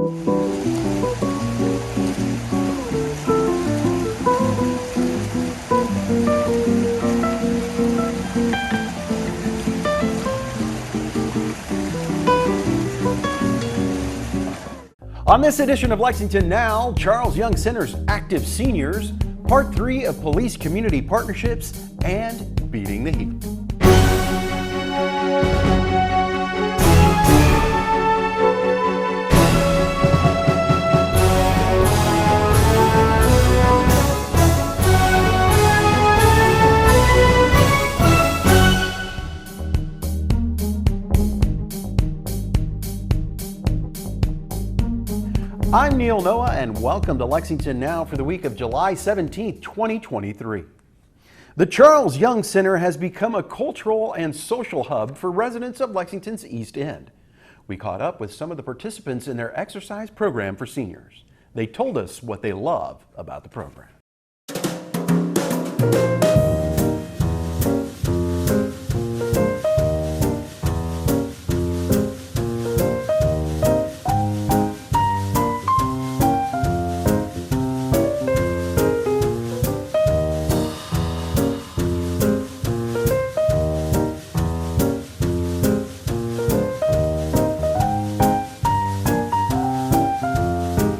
On this edition of Lexington Now, Charles Young Center's Active Seniors, Part 3 of Police Community Partnerships, and Beating the Heat. I'm Neil Noah, and welcome to Lexington Now for the week of July 17, 2023. The Charles Young Center has become a cultural and social hub for residents of Lexington's East End. We caught up with some of the participants in their exercise program for seniors. They told us what they love about the program.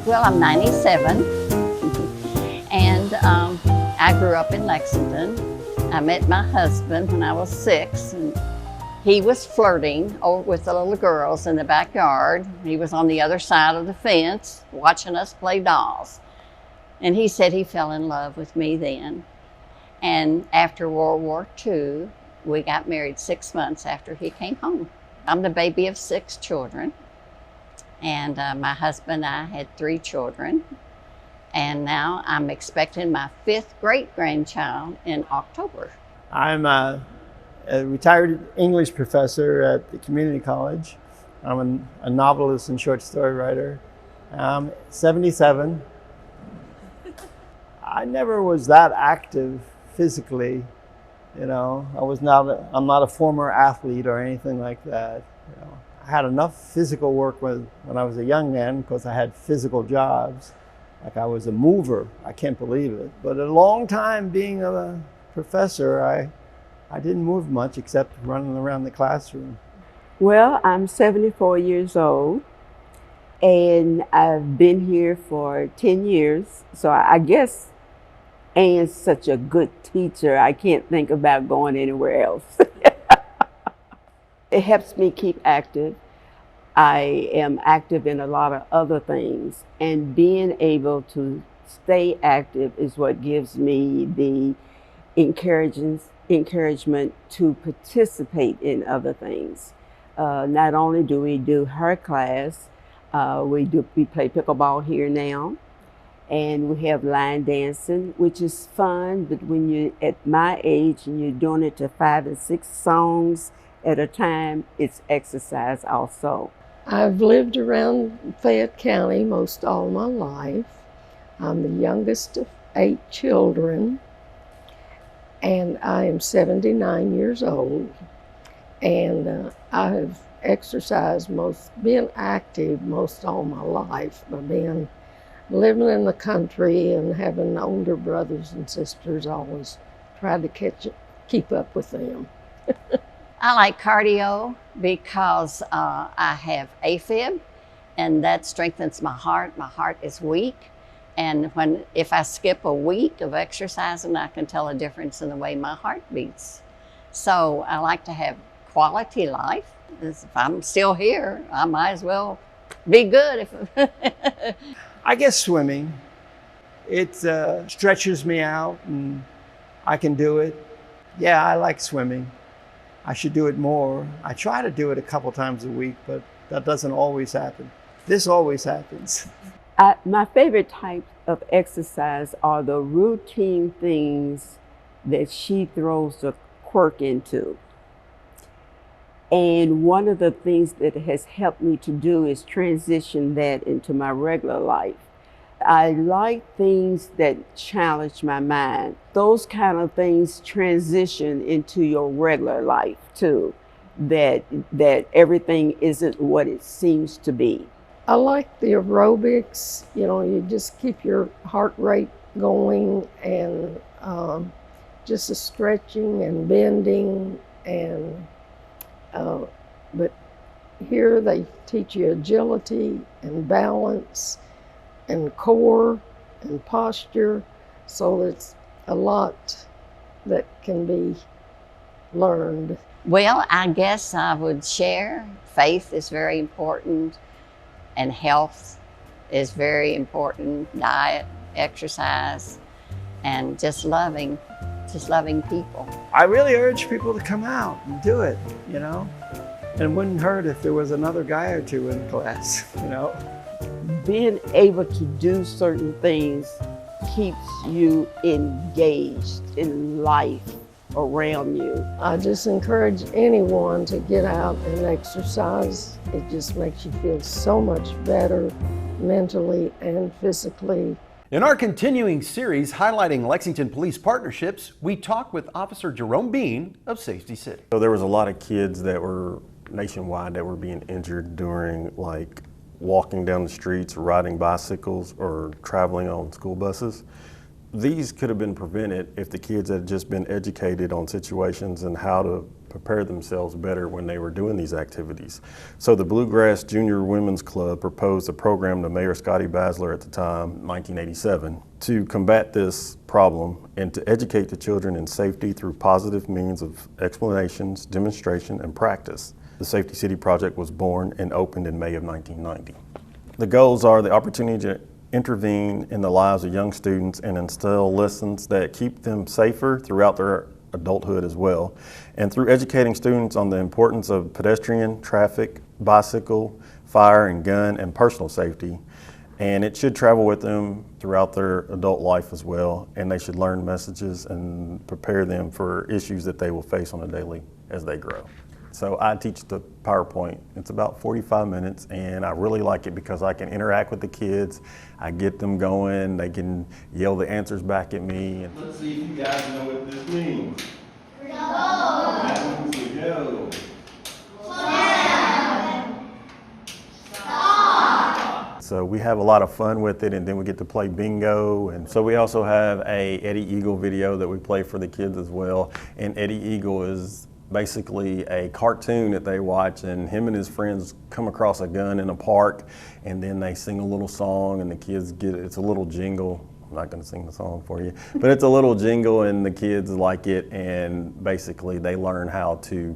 Well, I'm 97, and I grew up in Lexington. I met my husband when I was 6, and he was flirting with the little girls in the backyard. He was on the other side of the fence watching us play dolls. And he said he fell in love with me then. And after World War II, we got married 6 months after he came home. I'm the baby of 6 children. And my husband and I had 3 children. And now I'm expecting my 5th great-grandchild in October. I'm a retired English professor at the community college. I'm a novelist and short story writer. I'm 77. I never was that active physically, you know. I'm not a former athlete or anything like that, you know. I had enough physical work when I was a young man because I had physical jobs. Like I was a mover, I can't believe it. But a long time being a professor, I didn't move much except running around the classroom. Well, I'm 74 years old and I've been here for 10 years. So I guess Anne's such a good teacher, I can't think about going anywhere else. It helps me keep active. I am active in a lot of other things, and being able to stay active is what gives me the encouragement to participate in other things. Not only do we do her class, we play pickleball here now, and we have line dancing, which is fun, but when you're at my age and you're doing it to 5 and 6 songs at a time, it's exercise also. I've lived around Fayette County most all my life. I'm the youngest of 8 children, and I am 79 years old. And I have exercised been active most all my life by living in the country and having older brothers and sisters. I always tried to keep up with them. I like cardio because I have AFib, and that strengthens my heart. My heart is weak, and if I skip a week of exercising, I can tell a difference in the way my heart beats. So I like to have quality life. If I'm still here, I might as well be good. I guess swimming. It stretches me out and I can do it. Yeah, I like swimming. I should do it more. I try to do it a couple times a week, but that doesn't always happen. This always happens. My favorite type of exercise are the routine things that she throws a quirk into. And one of the things that has helped me to do is transition that into my regular life. I like things that challenge my mind. Those kind of things transition into your regular life too, that everything isn't what it seems to be. I like the aerobics. You know, you just keep your heart rate going, and just the stretching and bending, and but here they teach you agility and balance and core and posture, so it's a lot that can be learned. Well, I guess I would share faith is very important, and health is very important, diet, exercise, and just loving people. I really urge people to come out and do it, you know. And it wouldn't hurt if there was another guy or two in class, you know. Being able to do certain things keeps you engaged in life around you. I just encourage anyone to get out and exercise. It just makes you feel so much better mentally and physically. In our continuing series highlighting Lexington police partnerships, we talk with Officer Jerome Bean of Safety City. So there was a lot of kids that were nationwide that were being injured during like walking down the streets, riding bicycles, or traveling on school buses. These could have been prevented if the kids had just been educated on situations and how to prepare themselves better when they were doing these activities. So the Bluegrass Junior Women's Club proposed a program to Mayor Scotty Basler at the time, 1987, to combat this problem and to educate the children in safety through positive means of explanations, demonstration, and practice. The Safety City Project was born and opened in May of 1990. The goals are the opportunity to intervene in the lives of young students and instill lessons that keep them safer throughout their adulthood as well. And through educating students on the importance of pedestrian, traffic, bicycle, fire and gun, and personal safety. And it should travel with them throughout their adult life as well. And they should learn messages and prepare them for issues that they will face on a daily as they grow. So I teach the PowerPoint. It's about 45 minutes, and I really like it because I can interact with the kids. I get them going. They can yell the answers back at me. Let's see if you guys know what this means. Go. That means to go. Stop. So we have a lot of fun with it, and then we get to play bingo. And so we also have a Eddie Eagle video that we play for the kids as well. And Eddie Eagle is basically a cartoon that they watch, and him and his friends come across a gun in a park, and then they sing a little song, and the kids get it. It's a little jingle. I'm not going to sing the song for you, but it's a little jingle, and the kids like it, and basically they learn how to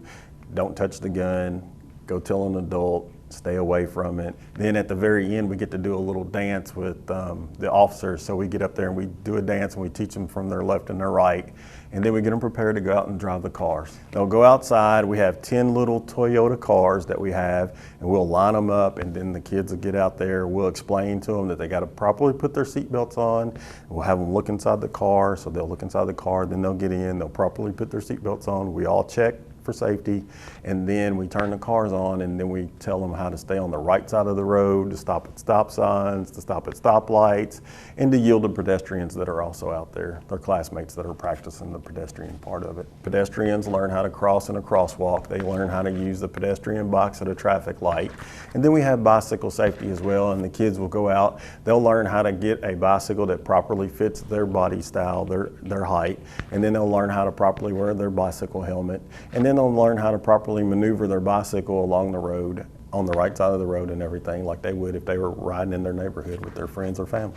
don't touch the gun, go tell an adult, stay away from it. Then at the very end, we get to do a little dance with the officers. So we get up there and we do a dance, and we teach them from their left and their right. And then we get them prepared to go out and drive the cars. They'll go outside. We have 10 little Toyota cars that we have, and we'll line them up, and then the kids will get out there. We'll explain to them that they got to properly put their seatbelts on. And we'll have them look inside the car. So they'll look inside the car, then they'll get in, they'll properly put their seatbelts on. We all check for safety, and then we turn the cars on, and then we tell them how to stay on the right side of the road, to stop at stop signs, to stop at stoplights, and to yield to pedestrians that are also out there, their classmates that are practicing the pedestrian part of it. Pedestrians learn how to cross in a crosswalk. They learn how to use the pedestrian box at a traffic light. And then we have bicycle safety as well, and the kids will go out. They'll learn how to get a bicycle that properly fits their body style, their height, and then they'll learn how to properly wear their bicycle helmet. And then they'll learn how to properly maneuver their bicycle along the road, on the right side of the road and everything, like they would if they were riding in their neighborhood with their friends or family.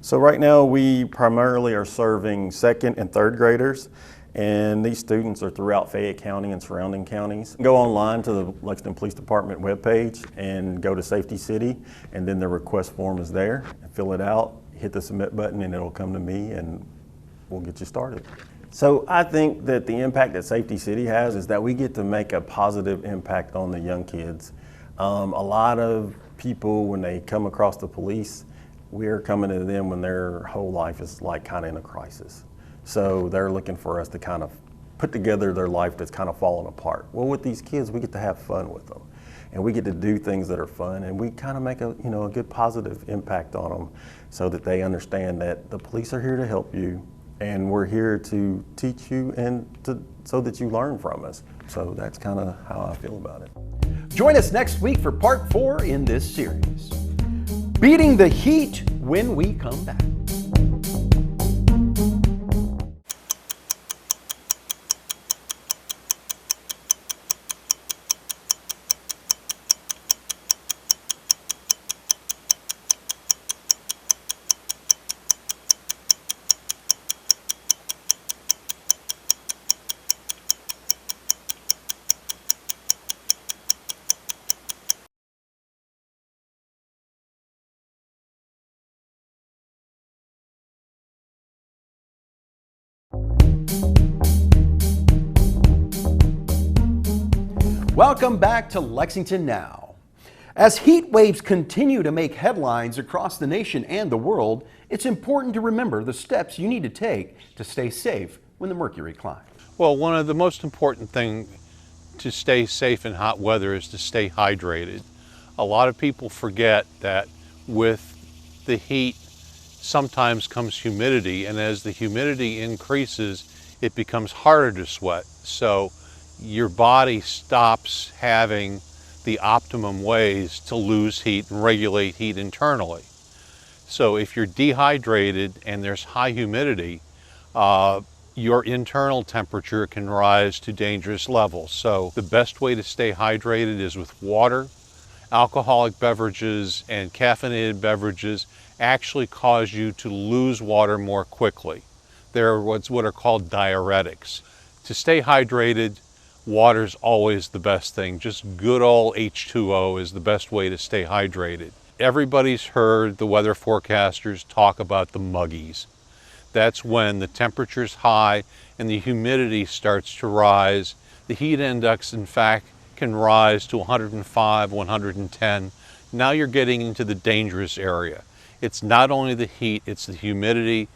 So right now we primarily are serving second and third graders, and these students are throughout Fayette County and surrounding counties. Go online to the Lexington Police Department webpage and go to Safety City, and then the request form is there. Fill it out, hit the submit button, and it'll come to me, and we'll get you started. So I think that the impact that Safety City has is that we get to make a positive impact on the young kids. A lot of people, when they come across the police, we're coming to them when their whole life is like kind of in a crisis. So they're looking for us to kind of put together their life that's kind of falling apart. Well, with these kids, we get to have fun with them, and we get to do things that are fun, and we kind of make a good positive impact on them, so that they understand that the police are here to help you, and we're here to teach you and so that you learn from us. So that's kind of how I feel about it. Join us next week for part 4 in this series. beating the heat when we come back. Welcome back to Lexington Now. As heat waves continue to make headlines across the nation and the world, it's important to remember the steps you need to take to stay safe when the mercury climbs. Well, one of the most important things to stay safe in hot weather is to stay hydrated. A lot of people forget that with the heat sometimes comes humidity, and as the humidity increases, it becomes harder to sweat. So your body stops having the optimum ways to lose heat and regulate heat internally. So if you're dehydrated and there's high humidity, your internal temperature can rise to dangerous levels. So the best way to stay hydrated is with water. Alcoholic beverages and caffeinated beverages actually cause you to lose water more quickly. They're what are called diuretics. To stay hydrated, water's always the best thing. Just good old H2O is the best way to stay hydrated. Everybody's heard the weather forecasters talk about the muggies. That's when the temperature's high and the humidity starts to rise. The heat index, in fact, can rise to 105, 110. Now you're getting into the dangerous area. It's not only the heat, it's the humidity.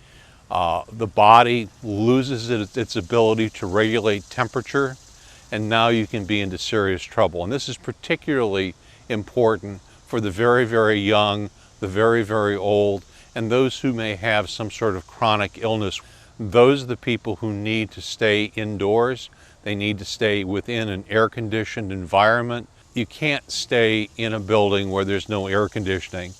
The body loses its ability to regulate temperature, and now you can be into serious trouble. And this is particularly important for the very, very young, the very, very old, and those who may have some sort of chronic illness. Those are the people who need to stay indoors. They need to stay within an air-conditioned environment. You can't stay in a building where there's no air conditioning.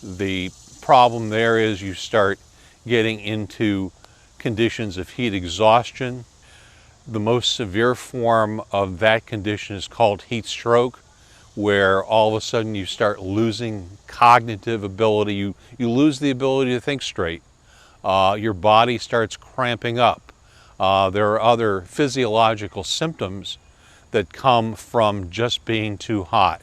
The problem there is you start getting into conditions of heat exhaustion. The most severe form of that condition is called heat stroke, where all of a sudden you start losing cognitive ability. You lose the ability to think straight. Your body starts cramping up. There are other physiological symptoms that come from just being too hot.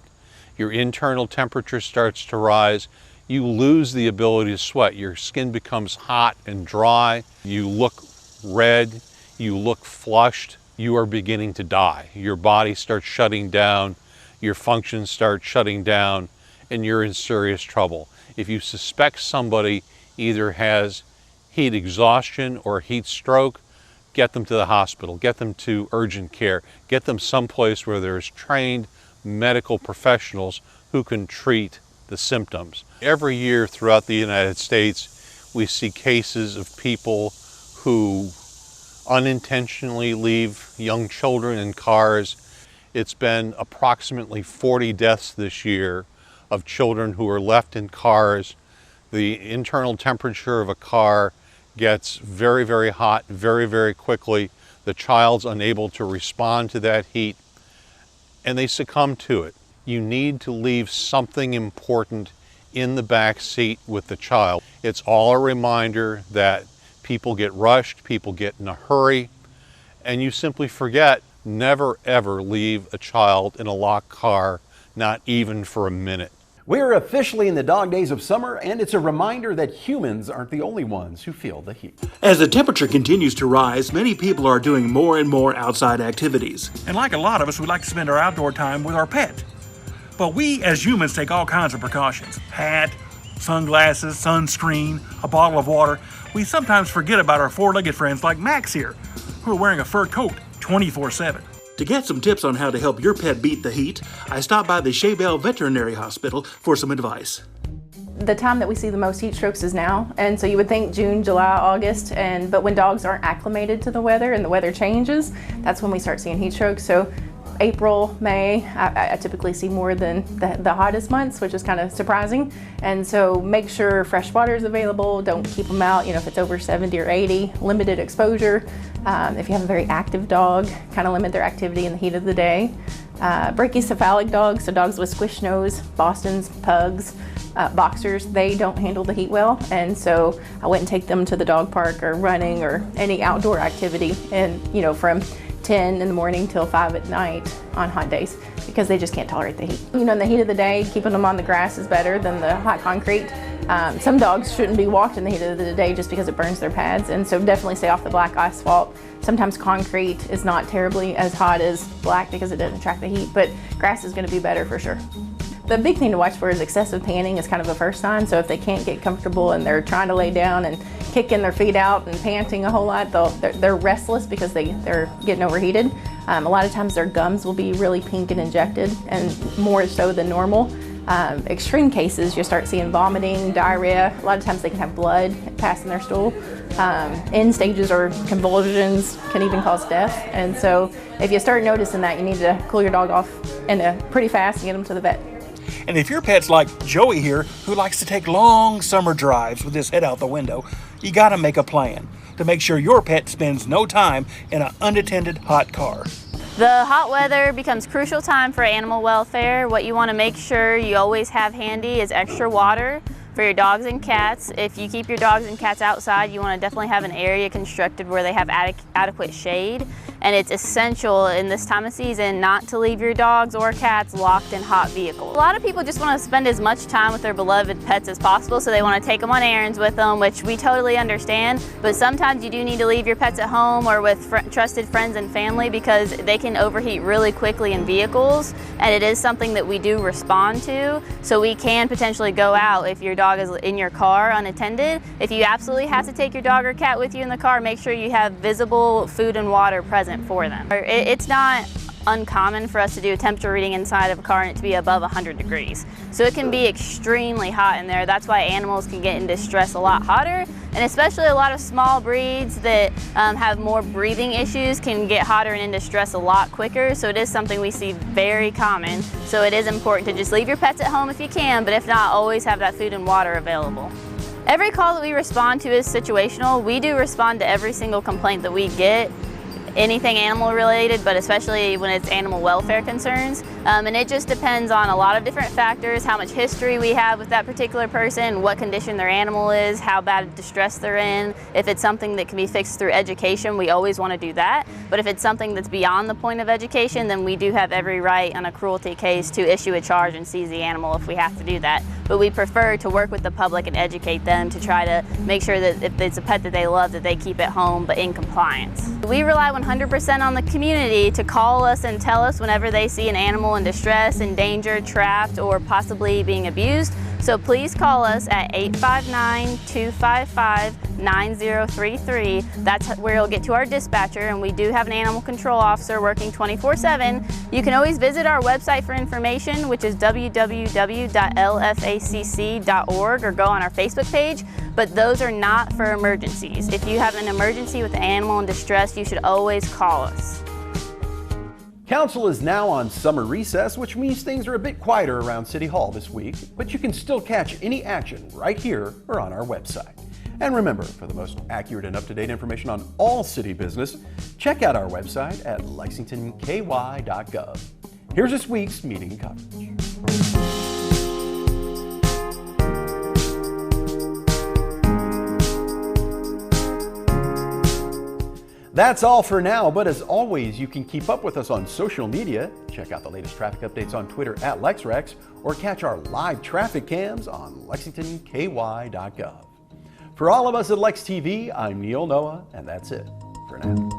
Your internal temperature starts to rise. You lose the ability to sweat. Your skin becomes hot and dry. You look red. You look flushed. You are beginning to die. Your body starts shutting down. Your functions start shutting down, and you're in serious trouble. If you suspect somebody either has heat exhaustion or heat stroke, get them to the hospital, get them to urgent care, get them someplace where there's trained medical professionals who can treat the symptoms. Every year throughout the United States, we see cases of people who unintentionally leave young children in cars. It's been approximately 40 deaths this year of children who are left in cars. The internal temperature of a car gets very, very hot very, very quickly. The child's unable to respond to that heat, and they succumb to it. You need to leave something important in the back seat with the child. It's all a reminder that people get rushed, people get in a hurry, and you simply forget. Never ever leave a child in a locked car, not even for a minute. We're officially in the dog days of summer, and it's a reminder that humans aren't the only ones who feel the heat. As the temperature continues to rise, many people are doing more and more outside activities. And like a lot of us, we like to spend our outdoor time with our pet. But we as humans take all kinds of precautions. Hat, sunglasses, sunscreen, a bottle of water. We sometimes forget about our four-legged friends like Max here, who are wearing a fur coat 24/7. To get some tips on how to help your pet beat the heat, I stopped by the Shaybell Veterinary Hospital for some advice. The time that we see the most heat strokes is now, and so you would think June, July, August, but when dogs aren't acclimated to the weather and the weather changes, that's when we start seeing heat strokes. So April, May, I typically see more than the hottest months, which is kind of surprising. And so make sure fresh water is available. Don't keep them out, if it's over 70 or 80, limited exposure. If you have a very active dog, kind of limit their activity in the heat of the day. Brachycephalic dogs, so dogs with squish nose, Bostons, pugs, boxers, they don't handle the heat well, and so I wouldn't take them to the dog park or running or any outdoor activity, and from 10 in the morning till 5 at night on hot days, because they just can't tolerate the heat. In the heat of the day, keeping them on the grass is better than the hot concrete. Some dogs shouldn't be walked in the heat of the day just because it burns their pads, and so definitely stay off the black asphalt. Sometimes concrete is not terribly as hot as black because it doesn't track the heat, but grass is going to be better for sure. The big thing to watch for is excessive panting is kind of a first sign. So if they can't get comfortable and they're trying to lay down and kicking their feet out and panting a whole lot, they're restless because they're getting overheated. A lot of times their gums will be really pink and injected, and more so than normal. Extreme cases, you'll start seeing vomiting, diarrhea. A lot of times they can have blood pass in their stool. End stages or convulsions can even cause death. And so if you start noticing that, you need to cool your dog off pretty fast and get them to the vet. And if your pet's like Joey here, who likes to take long summer drives with his head out the window, you gotta make a plan to make sure your pet spends no time in an unattended hot car. The hot weather becomes crucial time for animal welfare. What you want to make sure you always have handy is extra water for your dogs and cats. If you keep your dogs and cats outside, you want to definitely have an area constructed where they have adequate shade. And it's essential in this time of season not to leave your dogs or cats locked in hot vehicles. A lot of people just want to spend as much time with their beloved pets as possible, so they want to take them on errands with them, which we totally understand. But sometimes you do need to leave your pets at home or with trusted friends and family, because they can overheat really quickly in vehicles, and it is something that we do respond to. So we can potentially go out if your dog is in your car unattended. If you absolutely have to take your dog or cat with you in the car, make sure you have visible food and water present for them. It's not uncommon for us to do a temperature reading inside of a car and it to be above 100 degrees. So it can be extremely hot in there. That's why animals can get into stress a lot hotter, and especially a lot of small breeds that have more breathing issues can get hotter and into stress a lot quicker. So it is something we see very common. So it is important to just leave your pets at home if you can, but if not, always have that food and water available. Every call that we respond to is situational. We do respond to every single complaint that we get, anything animal related, but especially when it's animal welfare concerns. And it just depends on a lot of different factors, how much history we have with that particular person, what condition their animal is, how bad distress they're in. If it's something that can be fixed through education, we always want to do that. But if it's something that's beyond the point of education, then we do have every right on a cruelty case to issue a charge and seize the animal if we have to do that. But we prefer to work with the public and educate them to try to make sure that if it's a pet that they love, that they keep it home but in compliance. We rely 100% on the community to call us and tell us whenever they see an animal in distress, in danger, trapped, or possibly being abused. So please call us at 859-255-9033. That's where you'll get to our dispatcher, and we do have an animal control officer working 24/7. You can always visit our website for information, which is www.lfacc.org, or go on our Facebook page, but those are not for emergencies. If you have an emergency with an animal in distress, you should always call us. Council is now on summer recess, which means things are a bit quieter around City Hall this week, but you can still catch any action right here or on our website. And remember, for the most accurate and up-to-date information on all city business, check out our website at lexingtonky.gov. Here's this week's meeting coverage. That's all for now, but as always, you can keep up with us on social media. Check out the latest traffic updates on Twitter at LexRex, or catch our live traffic cams on lexingtonky.gov. For all of us at Lex TV, I'm Neil Noah, and that's it for now.